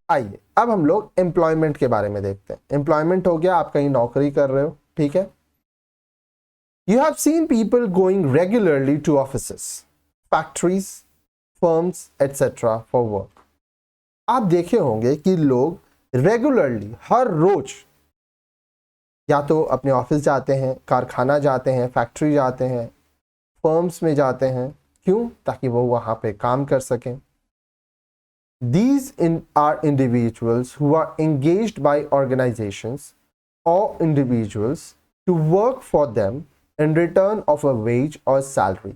आइए अब हम लोग एम्प्लॉयमेंट के बारे में देखते हैं। एम्प्लॉयमेंट हो गया, आप कहीं नौकरी कर रहे हो, ठीक है। You have seen people going regularly to offices, factories, firms etcetera for work. आप देखे होंगे कि लोग रेगुलरली हर रोज या तो अपने ऑफिस जाते हैं, कारखाना जाते हैं, फैक्ट्री जाते हैं, फर्म्स में जाते हैं। क्यों? ताकि वो वहां पे काम कर सकें। These are individuals who are engaged by organizations or individuals to work for them in return of a wage or salary.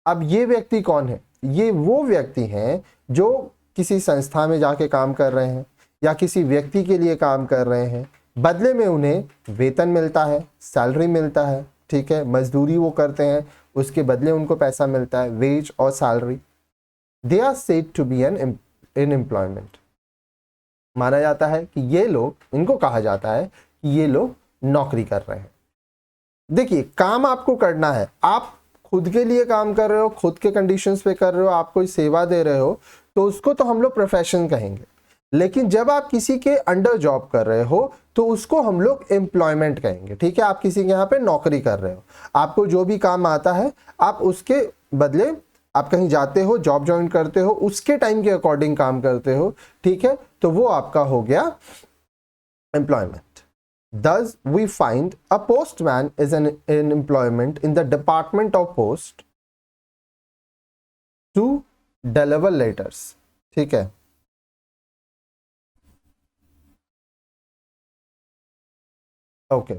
अब ये व्यक्ति कौन है? ये वो व्यक्ति हैं जो किसी संस्था में जाके काम कर रहे हैं या किसी व्यक्ति के लिए काम कर रहे हैं, बदले में उन्हें वेतन मिलता है, सैलरी मिलता है, ठीक है। मजदूरी वो करते हैं, उसके बदले उनको पैसा मिलता है, वेज और salary. They are said to be an in employment. माना जाता है कि ये लोग, इनको कहा जाता है कि ये लोग नौकरी कर रहे हैं। देखिए, काम आपको करना है, आप खुद के लिए काम कर रहे हो, खुद के कंडीशंस पे कर रहे हो, आप कोई सेवा दे रहे हो, तो उसको तो हम लोग प्रोफेशन कहेंगे। लेकिन जब आप किसी के अंडर जॉब कर रहे हो तो उसको हम लोग एम्प्लॉयमेंट कहेंगे, ठीक है। आप किसी के यहाँ पे नौकरी कर रहे हो, आपको जो भी काम आता है आप उसके बदले, आप कहीं जाते हो, जॉब ज्वाइन करते हो, उसके टाइम के अकॉर्डिंग काम करते हो, ठीक है, तो वो आपका हो गया employment. Thus, we find a postman is an employment in the Department of Post to deliver letters, ठीक है। ओके,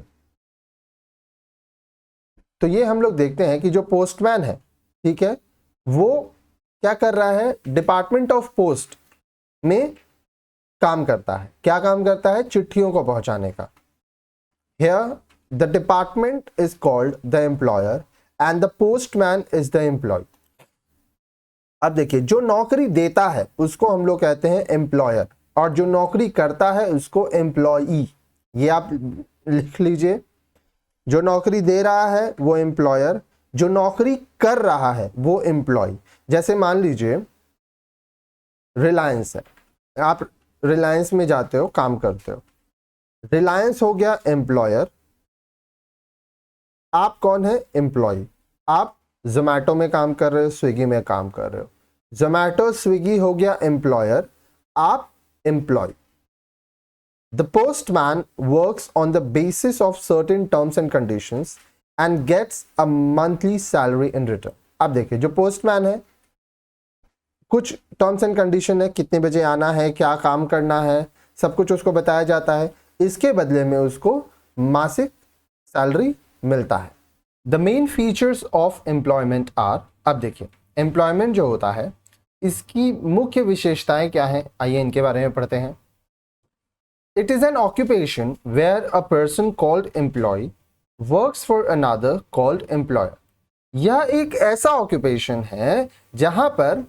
तो ये हम लोग देखते हैं कि जो पोस्टमैन है, ठीक है, वो क्या कर रहा है? डिपार्टमेंट ऑफ पोस्ट में काम करता है। क्या काम करता है? चिट्ठियों को पहुंचाने का। Here, the department is called the employer and the postman is the employee. अब देखिए, जो नौकरी देता है उसको हम लोग कहते हैं एम्प्लॉयर, और जो नौकरी करता है उसको एम्प्लॉई। ये आप लिख लीजिए, जो नौकरी दे रहा है वो एम्प्लॉयर, जो नौकरी कर रहा है वो एम्प्लॉय। जैसे मान लीजिए रिलायंस है, आप रिलायंस में जाते हो, काम करते हो, रिलायंस हो गया एम्प्लॉयर, आप कौन है? एम्प्लॉय। आप जोमैटो में काम कर रहे हो, स्विगी में काम कर रहे हो, जोमैटो स्विगी हो गया एम्प्लॉयर, आप employee. The postman works on the basis of certain terms and conditions and gets a monthly salary in return. अब देखिए, जो पोस्टमैन है, कुछ टर्म्स एंड कंडीशन है, कितने बजे आना है, क्या काम करना है, सब कुछ उसको बताया जाता है। इसके बदले में उसको मासिक सैलरी मिलता है। The main features of employment are, अब देखिए एम्प्लॉयमेंट जो होता है इसकी मुख्य विशेषताएं क्या हैं, आइए इनके बारे में पढ़ते हैं। It is an occupation where a person called employee works for another called employer. यह एक ऐसा ऑक्यूपेशन है जहां पर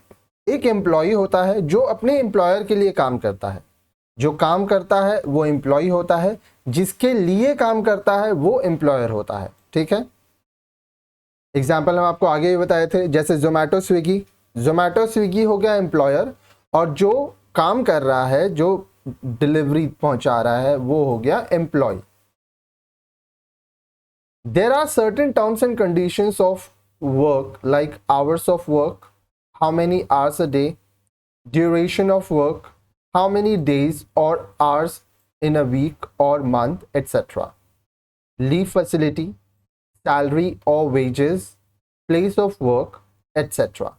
एक एम्प्लॉय होता है जो अपने एम्प्लॉयर के लिए काम करता है। जो काम करता है वो एम्प्लॉय होता है, जिसके लिए काम करता है वो एम्प्लॉयर होता है, ठीक है। एग्जाम्पल हम आपको आगे भी बताए थे, जैसे जोमैटो स्विगी, जोमैटो स्विगी हो गया एम्प्लॉयर, और जो काम कर रहा है, जो डिलीवरी पहुंचा रहा है, वो हो गया employee. There are certain terms and conditions of work like hours of work, how many hours a day, duration of work, how many days or hours in a week or month, etc. Leave facility, salary or wages, place of work, etc.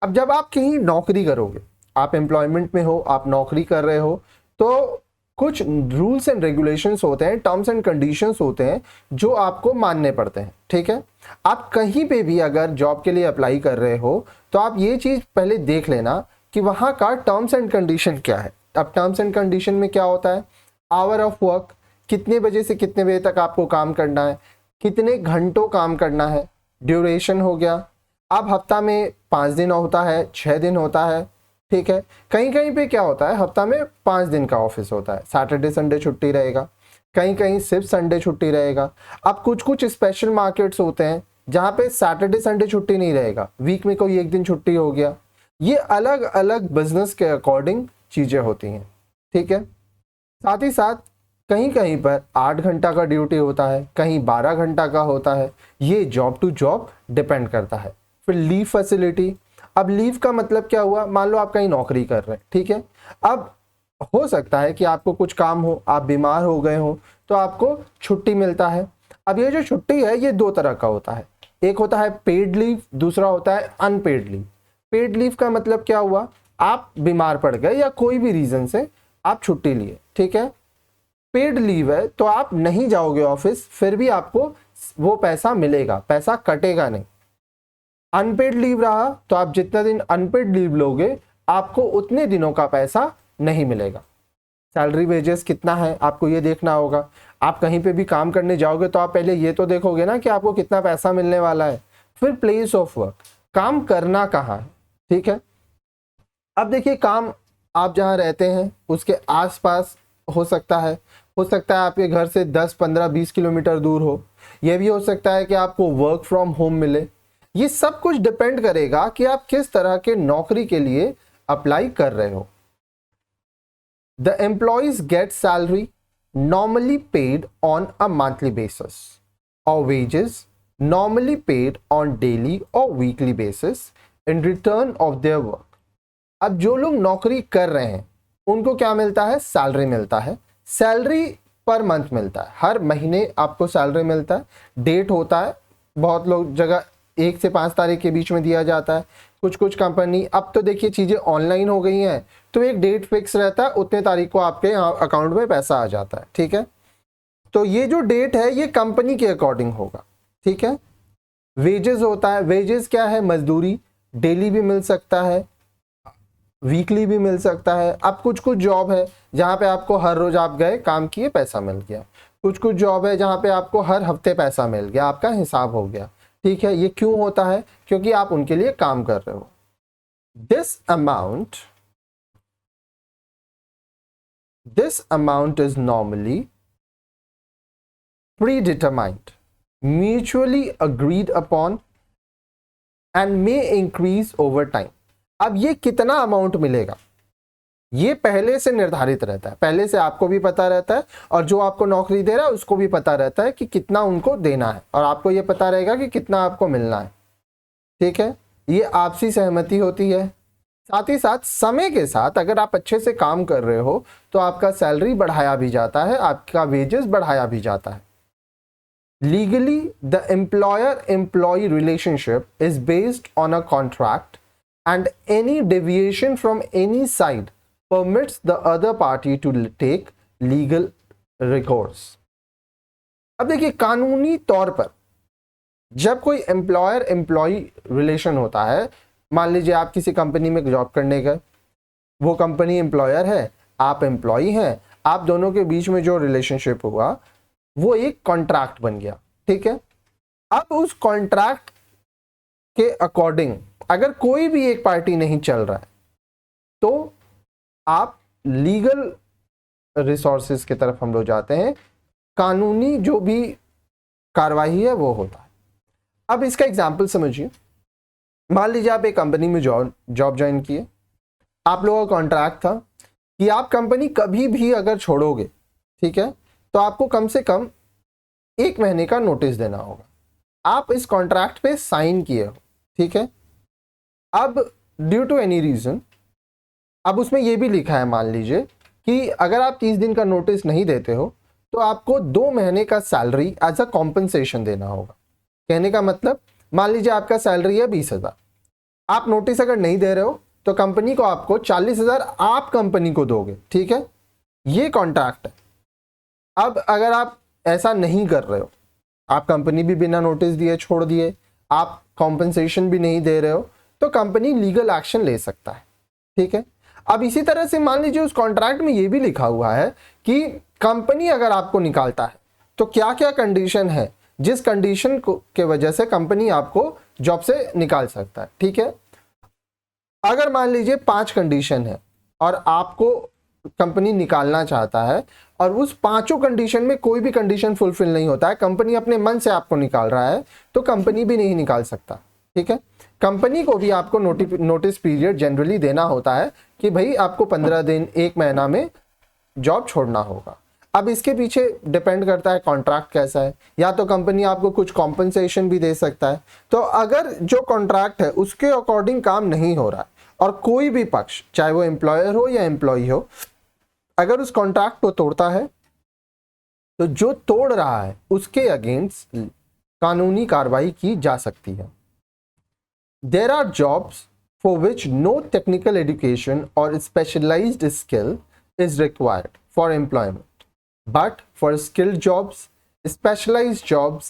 अब जब आप कहीं नौकरी करोगे, आप employment में हो, आप नौकरी कर रहे हो, तो कुछ रूल्स एंड रेगुलेशंस होते हैं, टर्म्स एंड कंडीशंस होते हैं जो आपको मानने पड़ते हैं, ठीक है। आप कहीं पे भी अगर जॉब के लिए अप्लाई कर रहे हो तो आप ये चीज़ पहले देख लेना कि वहाँ का टर्म्स एंड कंडीशन क्या है। अब टर्म्स एंड कंडीशन में क्या होता है? आवर ऑफ वर्क, कितने बजे से कितने बजे तक आपको काम करना है, कितने घंटों काम करना है, ड्यूरेशन हो गया। अब हफ्ता में 5 दिन होता है, 6 दिन होता है, ठीक है। कहीं कहीं पे क्या होता है, हफ्ता में 5 दिन का ऑफिस होता है, सैटरडे संडे छुट्टी रहेगा, कहीं कहीं सिर्फ संडे छुट्टी रहेगा। अब कुछ कुछ स्पेशल मार्केट्स होते हैं जहाँ पे सैटरडे संडे छुट्टी नहीं रहेगा, वीक में कोई एक दिन छुट्टी हो गया। ये अलग अलग बिजनेस के अकॉर्डिंग चीज़ें होती हैं, ठीक है। साथ ही साथ कहीं कहीं पर 8 घंटा का ड्यूटी होता है, कहीं 12 घंटा का होता है, ये जॉब टू जॉब डिपेंड करता है। फिर लीव फैसिलिटी, अब लीव का मतलब क्या हुआ, मान लो आप कहीं नौकरी कर रहे हैं, ठीक है। अब हो सकता है कि आपको कुछ काम हो, आप बीमार हो गए हो, तो आपको छुट्टी मिलता है। अब ये जो छुट्टी है ये 2 तरह का होता है, एक होता है पेड लीव, दूसरा होता है अनपेड लीव। पेड लीव का मतलब क्या हुआ, आप बीमार पड़ गए या कोई भी रीजन से आप छुट्टी लिए, ठीक है। पेड लीव है तो आप नहीं जाओगे ऑफिस, फिर भी आपको वो पैसा मिलेगा, पैसा कटेगा नहीं। अनपेड लीव रहा तो आप जितना दिन अनपेड लीव लोगे आपको उतने दिनों का पैसा नहीं मिलेगा। सैलरी वेजेस कितना है आपको ये देखना होगा। आप कहीं पे भी काम करने जाओगे तो आप पहले ये तो देखोगे ना कि आपको कितना पैसा मिलने वाला है। फिर प्लेस ऑफ वर्क, काम करना कहाँ है, ठीक है। अब देखिए, काम आप जहाँ रहते हैं उसके आसपास हो सकता है आपके घर से 10, 15, 20 किलोमीटर दूर हो। यह भी हो सकता है कि आपको वर्क फ्रॉम होम मिले। ये सब कुछ डिपेंड करेगा कि आप किस तरह के नौकरी के लिए अप्लाई कर रहे हो। The employees get salary normally paid on a monthly basis or wages normally paid on daily or weekly basis in return of their work। अब जो लोग नौकरी कर रहे हैं उनको क्या मिलता है, सैलरी मिलता है। सैलरी पर मंथ मिलता है, हर महीने आपको सैलरी मिलता है। डेट होता है, बहुत लोग जगह 1 से 5 तारीख के बीच में दिया जाता है। कुछ कंपनी, अब तो देखिए चीज़ें ऑनलाइन हो गई हैं तो एक डेट फिक्स रहता है, उतने तारीख को आपके यहाँ अकाउंट में पैसा आ जाता है, ठीक है। तो ये जो डेट है ये कंपनी के अकॉर्डिंग होगा, ठीक है। वेजेस होता है, वेजेस क्या है, मजदूरी, डेली भी मिल सकता है, वीकली भी मिल सकता है। अब कुछ जॉब है जहाँ पे आपको हर रोज आप गए काम किए पैसा मिल गया, कुछ जॉब है जहाँ पे आपको हर हफ्ते पैसा मिल गया, आपका हिसाब हो गया, ठीक है। ये क्यों होता है, क्योंकि आप उनके लिए काम कर रहे हो। This amount is normally predetermined, mutually agreed upon and may increase over time। अब ये कितना अमाउंट मिलेगा ये पहले से निर्धारित रहता है, पहले से आपको भी पता रहता है और जो आपको नौकरी दे रहा है उसको भी पता रहता है कि कितना उनको देना है और आपको ये पता रहेगा कि कितना आपको मिलना है, ठीक है। ये आपसी सहमति होती है। साथ ही साथ समय के साथ अगर आप अच्छे से काम कर रहे हो तो आपका सैलरी बढ़ाया भी जाता है, आपका वेजेस बढ़ाया भी जाता है। Legally the employer employee relationship is based on a contract and any deviation from any side permits the other party to take legal recourse। अब देखिए, कानूनी तौर पर जब कोई एम्प्लॉयर एम्प्लॉय रिलेशन होता है, मान लीजिए आप किसी कंपनी में जॉब करने गए, वो कंपनी एम्प्लॉयर है, आप एम्प्लॉय हैं, आप दोनों के बीच में जो रिलेशनशिप हुआ वो एक कॉन्ट्रैक्ट बन गया, ठीक है। अब उस कॉन्ट्रैक्ट के अकॉर्डिंग अगर कोई भी एक पार्टी नहीं चल रहा है तो आप लीगल रिसोर्सेज की तरफ हम लोग जाते हैं, कानूनी जो भी कार्रवाई है वो होता है। अब इसका एग्जाम्पल समझिए, मान लीजिए आप एक कंपनी में जॉब ज्वाइन किए, आप लोगों का कॉन्ट्रैक्ट था कि आप कंपनी कभी भी अगर छोड़ोगे, ठीक है, तो आपको कम से कम 1 महीने का नोटिस देना होगा। आप इस कॉन्ट्रैक्ट पे साइन किए हो, ठीक है। अब ड्यू टू एनी रीजन, अब उसमें यह भी लिखा है, मान लीजिए कि अगर आप 30 दिन का नोटिस नहीं देते हो तो आपको 2 महीने का सैलरी एज अ कॉम्पनसेशन देना होगा। कहने का मतलब, मान लीजिए आपका सैलरी है 20,000, आप नोटिस अगर नहीं दे रहे हो तो कंपनी को आपको 40,000 आप कंपनी को दोगे, ठीक है। ये कॉन्ट्रैक्ट है। अब अगर आप ऐसा नहीं कर रहे हो, आप कंपनी भी बिना नोटिस दिए छोड़ दिए, आप कॉम्पनसेशन भी नहीं दे रहे हो, तो कंपनी लीगल एक्शन ले सकता है, ठीक है। अब इसी तरह से मान लीजिए उस कॉन्ट्रैक्ट में यह भी लिखा हुआ है कि कंपनी अगर आपको निकालता है तो क्या क्या कंडीशन है जिस कंडीशन के वजह से कंपनी आपको जॉब से निकाल सकता है, ठीक है। अगर मान लीजिए 5 कंडीशन है और आपको कंपनी निकालना चाहता है और उस 5 कंडीशन में कोई भी कंडीशन फुलफिल नहीं होता है, कंपनी अपने मन से आपको निकाल रहा है, तो कंपनी भी नहीं निकाल सकता, ठीक है। कंपनी को भी आपको नोटिस पीरियड जनरली देना होता है कि भाई आपको 15 दिन 1 महीना में जॉब छोड़ना होगा। अब इसके पीछे डिपेंड करता है कॉन्ट्रैक्ट कैसा है, या तो कंपनी आपको कुछ कॉम्पनसेशन भी दे सकता है। तो अगर जो कॉन्ट्रैक्ट है उसके अकॉर्डिंग काम नहीं हो रहा है और कोई भी पक्ष, चाहे वो एम्प्लॉयर हो या एम्प्लॉय हो, अगर उस कॉन्ट्रैक्ट को तोड़ता है तो जो तोड़ रहा है उसके अगेंस्ट कानूनी कार्रवाई की जा सकती है। There are jobs for which no technical education और specialised skill is required for employment, but for skilled jobs, specialized jobs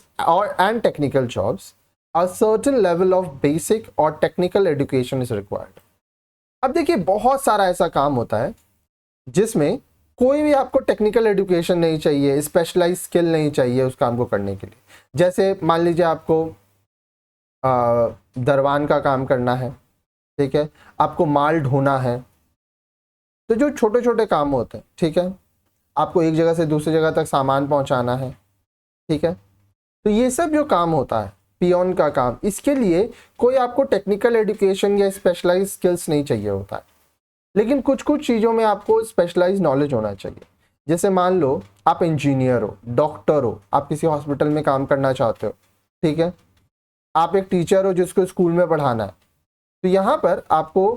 and technical jobs, a certain level of basic or technical education is required. अब देखिए बहुत सारा ऐसा काम होता है जिसमें कोई भी आपको टेक्निकल एजुकेशन नहीं चाहिए, स्पेशलाइज स्किल नहीं चाहिए उस काम को करने के लिए। जैसे मान लीजिए आपको दरवान का काम करना है, ठीक है, आपको माल ढोना है, तो जो छोटे छोटे काम होते हैं, ठीक है, आपको एक जगह से दूसरी जगह तक सामान पहुंचाना है, ठीक है, तो ये सब जो काम होता है पियोन का काम, इसके लिए कोई आपको टेक्निकल एजुकेशन या स्पेशलाइज स्किल्स नहीं चाहिए होता है। लेकिन कुछ कुछ चीज़ों में आपको स्पेशलाइज नॉलेज होना चाहिए। जैसे मान लो आप इंजीनियर हो, डॉक्टर हो, आप किसी हॉस्पिटल में काम करना चाहते हो, ठीक है, आप एक टीचर हो जिसको स्कूल में पढ़ाना है, तो यहाँ पर आपको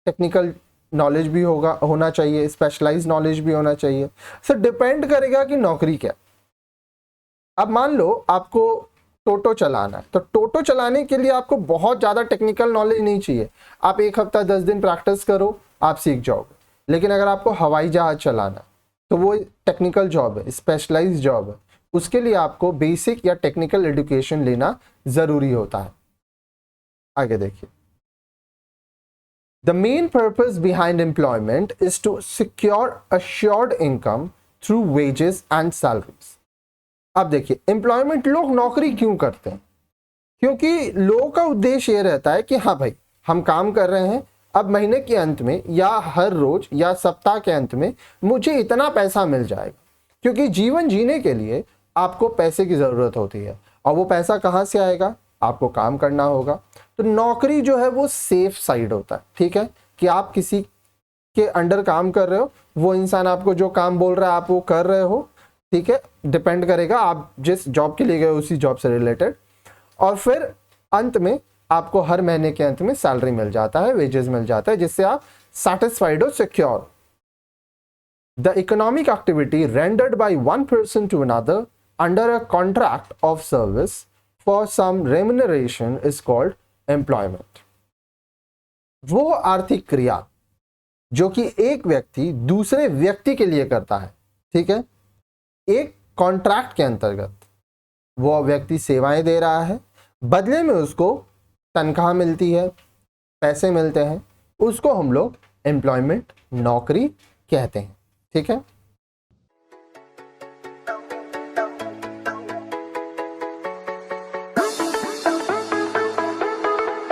टेक्निकल नॉलेज भी होना चाहिए, स्पेशलाइज नॉलेज भी होना चाहिए। सर डिपेंड करेगा कि नौकरी क्या। अब मान लो आपको टोटो चलाना है, तो टोटो चलाने के लिए आपको बहुत ज़्यादा टेक्निकल नॉलेज नहीं चाहिए। आप 1 हफ्ता 10 दिन प्रैक्टिस करो, आप सीख जाओगे। लेकिन अगर आपको हवाई जहाज चलाना है तो वो टेक्निकल जॉब है, स्पेशलाइज जॉब है, उसके लिए आपको बेसिक या टेक्निकल एजुकेशन लेना ज़रूरी होता है। आगे देखिए, The main purpose behind employment is to secure assured income through wages and salaries. अब देखिए, एम्प्लॉयमेंट लोग नौकरी क्यों करते हैं? क्योंकि लोगों का उद्देश्य ये रहता है कि हाँ भाई हम काम कर रहे हैं, अब महीने के अंत में या हर रोज या सप्ताह के अंत में मुझे इतना पैसा मिल जाएगा। क्योंकि जीवन जीने के लिए आपको पैसे की ज़रूरत होती है, और वो पैसा कहाँ से आएगा? आपको काम करना होगा। तो नौकरी जो है वो सेफ साइड होता है, ठीक है, कि आप किसी के अंडर काम कर रहे हो, वो इंसान आपको जो काम बोल रहा है आप वो कर रहे हो, ठीक है, डिपेंड करेगा आप जिस जॉब के लिए गए उसी जॉब से रिलेटेड। और फिर अंत में आपको हर महीने के अंत में सैलरी मिल जाता है, वेजेस मिल जाता है, जिससे आप सेटिस्फाइड हो, secure. The economic activity rendered by one person to another under a contract of service for some remuneration is called employment. वो आर्थिक क्रिया जो कि एक व्यक्ति दूसरे व्यक्ति के लिए करता है, ठीक है, एक कॉन्ट्रैक्ट के अंतर्गत वो व्यक्ति सेवाएं दे रहा है, बदले में उसको तनख्वाह मिलती है, पैसे मिलते हैं, उसको हम लोग एम्प्लॉयमेंट, नौकरी कहते हैं, ठीक है।